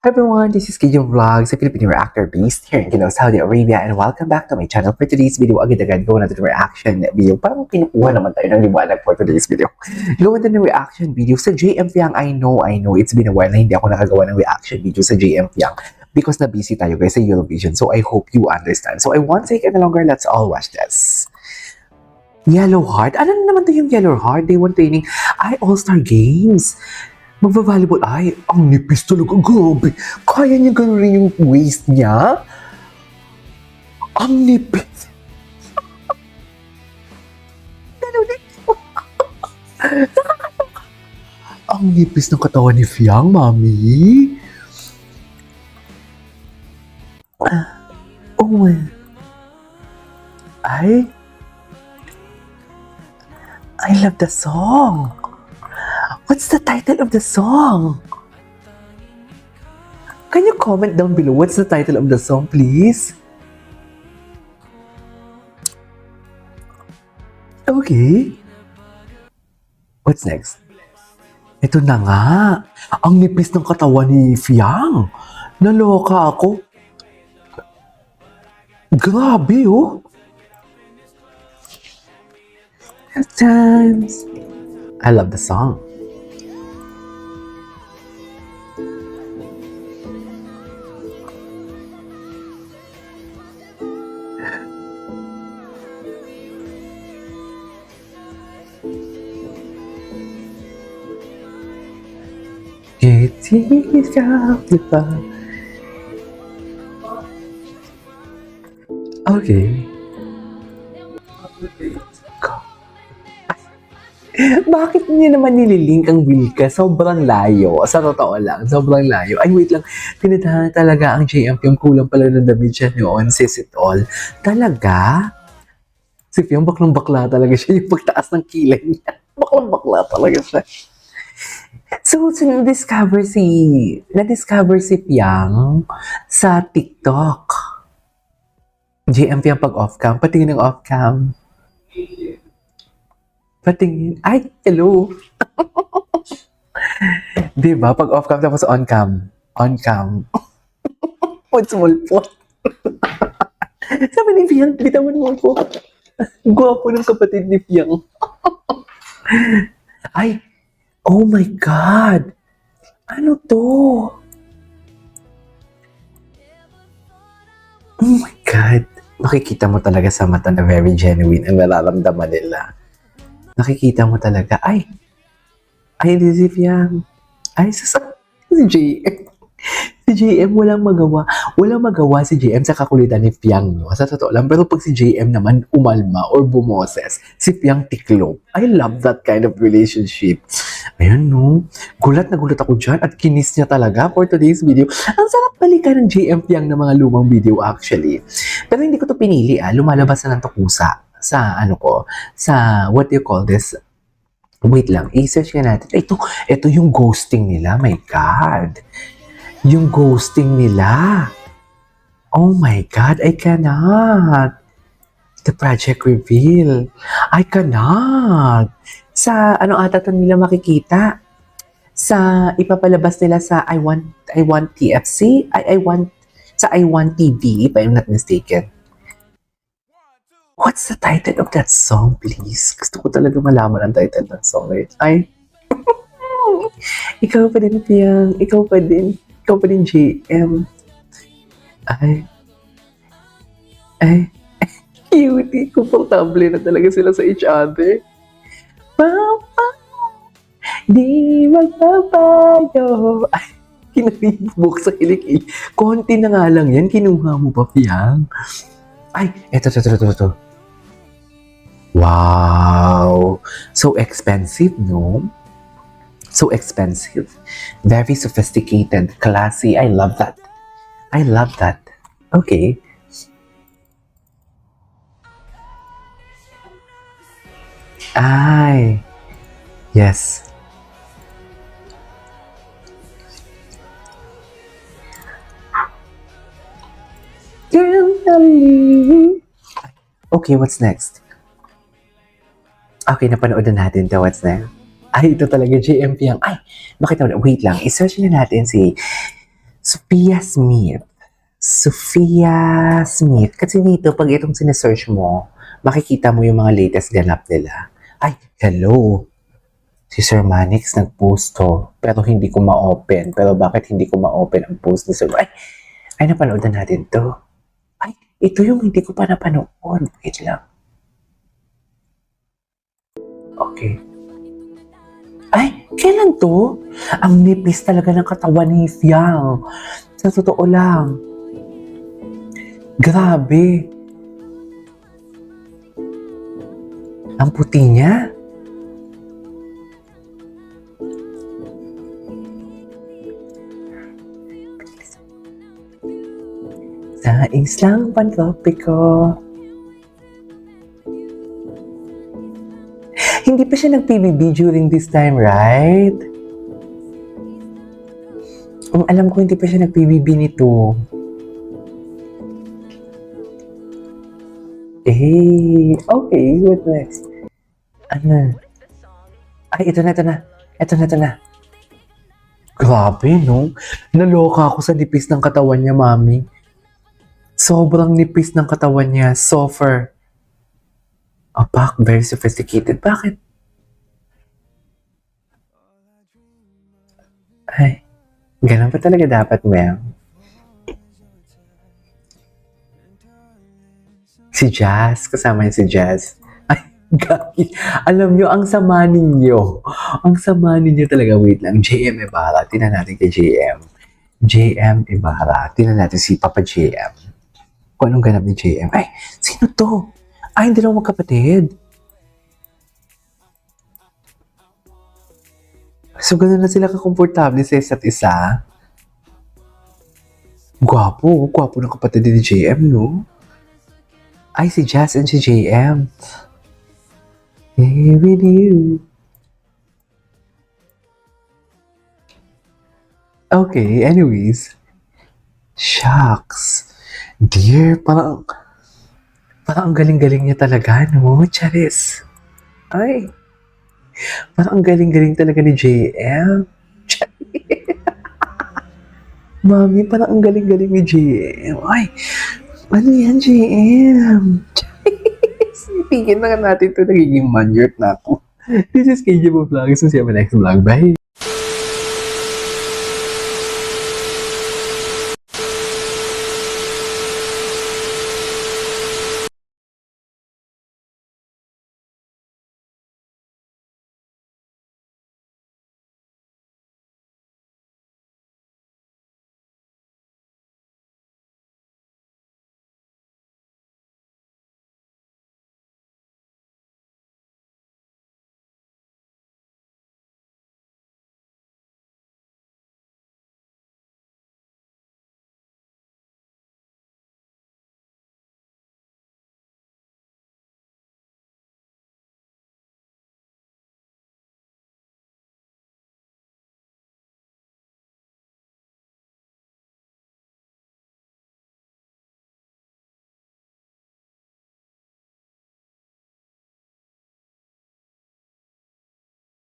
Hi everyone, this is KJ Vlogs, a Filipino reactor based here in Gino, Saudi Arabia, and welcome back to my channel. For today's video, agad-agad gawa natin ng reaction video. Parang kinukuha naman tayo ng liwanag for today's video. Gawa natin ng reaction video sa JM Fiang. I know, it's been a while na hindi ako nakagawa ng reaction video sa JM Fiang because na busy tayo guys sa Eurovision. So I hope you understand. So I won't take any longer, let's all watch this. Yellow Heart? Ano na naman to yung Yellow Heart? Day 1 training. All-Star Games. Magva-volleyball. Ay, ang nipis talaga. Grabe. Kaya niya gano'n rin yung waist niya? Ang nipis. Gano'n rin. Ang nipis ng katawan ni Fiang, mami. Oh my. I love the song. What's the title of the song? Can you comment down below what's the title of the song, please? Okay. What's next? Ito na nga. Ang nipis ng katawan ni Fiang. Naloka ako. Grabe, oh. Times. I love the song. Okay. Bakit niya naman nililink ang Wilka? Sobrang layo. Sa totoo lang, sobrang layo. Ay, wait lang. Tinadhana talaga ang JM yung kulang pala ng damit siya noon, sis it all. Talaga? Si Fiang baklang-bakla talaga siya yung pagtaas ng kilay niya. Baklang-bakla talaga siya. So na-discover si Fiang sa TikTok. JM Fiang pag off-cam. Patingin ng off-cam. Patingin. Ay, hello. Diba? Pag off-cam tapos on-cam. On-cam. Small po. Sabi ni Fiang, bitawan mo po. Gwapo ng kapatid ni Fiang. Ay, oh my God. Ano to? Oh my God. Makikita mo talaga sa mata na very genuine ang nararamdaman nila. Nakikita mo talaga, ay, hindi si Fiang. Ay, si JM. Si JM walang magawa si JM sa kakulitan ni Fiang, no? Sa totoo lang. Pero pag si JM naman umalma or bumoses, si Fiang tiklop. I love that kind of relationship. Ayan, no? Gulat na gulat ako dyan at kinis niya talaga for today's video. Ang sarap balikan ng JM Fiang ng mga lumang video actually. Pero hindi ko to pinili, lumalabas na ng tukusa sa sa what do you call this? Wait lang, i-search nga natin. Ito yung ghosting nila, my God. Yung ghosting nila. Oh my God, I cannot. The project reveal. I cannot. Sa ata nila makikita? Sa ipapalabas nila sa I want TFC? Sa I want TV, if I'm not mistaken. What's the title of that song, please? Gusto ko talaga malaman ang title ng song. Ay. Ikaw pa din, Fiang. Ikaw pa din, JM. Ay. Cutie. Komportable na talaga sila sa each other. Papa, di magpapayo. Ay, kinabibuk sa kilik. Konti na nga lang yan. Kinuha mo pa, Fiang. Ay, eto. Wow! So expensive, no? So expensive. Very sophisticated, classy. I love that. Okay. Ay. Yes. Okay, what's next? Okay, napanood na natin to. What's next? Ay, ito talaga, JM Fiang. Ay, bakit naman? Wait lang. I-search na natin si Sophia Smith. Sophia Smith. Kasi dito, pag itong sinesearch mo, makikita mo yung mga latest ganap nila. Ay, hello. Si Sir Manix nag-post to, pero hindi ko ma-open. Pero bakit hindi ko ma-open ang post ni Sir ay, napanood na natin to. Ay, ito yung hindi ko pa napanood. Wait lang. Okay. Ay, kailan to? Ang nipis talaga ng katawan ni Fiang. Sa totoo lang. Grabe. Ang puti niya. Sa islang pantropiko. Hindi pa siya nag-PBB during this time, right? Ang alam ko, hindi pa siya nag-PBB nito. Okay, what next? Ano? Ay, ito na. Grabe, no? Naloka ako sa nipis ng katawan niya, mami. Sobrang nipis ng katawan niya. Softer. Opak, very sophisticated. Bakit? Ay, ganun pa talaga dapat, ma'am. Si Jazz, kasama niya si Jazz. Ay, gagi. Alam nyo, ang sama ninyo. Ang sama ninyo talaga. Wait lang. JM Ibarra. Tingnan natin kay JM. JM Ibarra. Tingnan natin si Papa JM. Kung anong ganap ni JM. Ay, sino to? Ay, hindi lang magkapatid. So, ganun na sila kakomportable sa isa't isa. Gwapo ng kapatid ni JM, no? Ay, si Jazz and si JM. Hey, with you. Okay, anyways. Shucks. Dear, parang ang galing-galing niya talaga, no? Charis. Ay. Parang ang galing-galing talaga ni JM. Mami, parang ang galing-galing ni JM. Ay, ano yan, JM? Tigil na natin ito. Nagiging manyert na ako. This is KJ Vlog. So, see you next vlog. Bye!